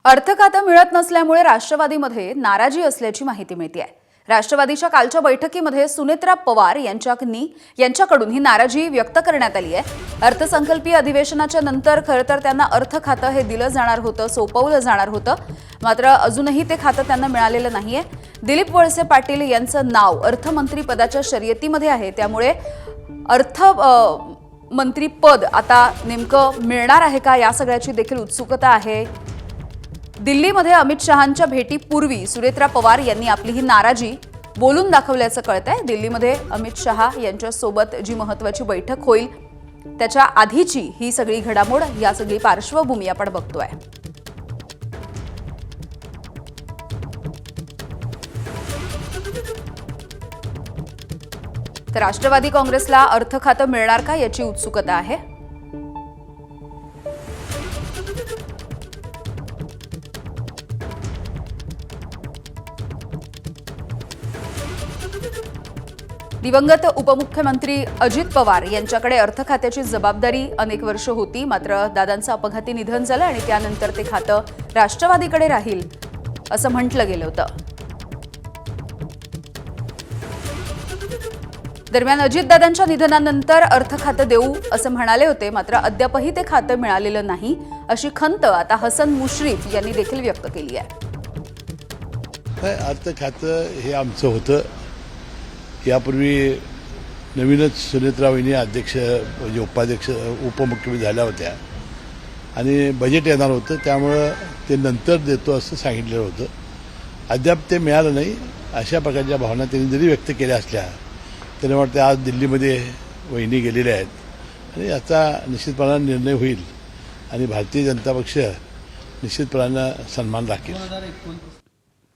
अर्थ खातं मिळत नसल्यामुळे राष्ट्रवादीमध्ये नाराजी असल्याची माहिती मिळते आहे। राष्ट्रवादीच्या कालच्या बैठकीमध्ये सुनेत्रा पवार यांच्याकडून ही नाराजी व्यक्त करण्यात आली आहे। अर्थसंकल्पीय अधिवेशनाच्या नंतर खरतर त्यांना अर्थ खातं हे दिलं जाणार होतं, सोपवलं जाणार होतं, मात्र अजूनही ते खातं त्यांना मिळालेलं नाहीये। दिलीप वळसे पाटील यांचं नाव अर्थमंत्री पदाच्या शर्यतीमध्ये आहे, त्यामुळे मंत्री पद आता नेमकं मिळणार आहे का या सगळ्याची देखील उत्सुकता आहे। दिल्लीमध्ये अमित शहांच्या भेटीपूर्वी सुनेत्रा पवार यांनी आपली ही नाराजी बोलून दाखवल्याचं कळतंय। दिल्लीमध्ये अमित शहा यांच्यासोबत जी महत्त्वाची बैठक होईल त्याच्या आधीची ही सगळी घडामोड, या सगळी पार्श्वभूमी आपण बघतोय। तर राष्ट्रवादी काँग्रेसला अर्थ खातं मिळणार का याची उत्सुकता आहे। दिवंगत उपमुख्यमंत्री अजित पवार यांच्याकडे अर्थ खात्याची जबाबदारी अनेक वर्ष होती, मात्र दादांचं अपघाती निधन झालं आणि त्यानंतर ते खातं राष्ट्रवादीकडे राहील असं म्हटलं गेलं होतं। दरम्यान अजितदादांच्या निधनानंतर अर्थ खातं देऊ असं म्हणाले होते, मात्र अद्यापही ते खातं मिळालेलं नाही अशी खंत आता हसन मुश्रीफ यांनी देखील व्यक्त केली आहे। अर्थ खातं हे आमचं होतं। यापूर्वी नवीनच सुनेत्रा वहिनी अध्यक्ष म्हणजे उपाध्यक्ष उपमुख्यमंत्री झाल्या होत्या आणि बजेट येणार होतं, त्यामुळं ते नंतर देतो असं सांगितलेलं होतं। अद्याप ते मिळालं नाही अशा प्रकारच्या भावना त्यांनी जरी व्यक्त केल्या असल्या तरी वाटतं आज दिल्लीमध्ये वहिनी गेलेल्या आहेत आणि याचा निश्चितपणाने निर्णय होईल आणि भारतीय जनता पक्ष निश्चितपणानं सन्मान राखेल।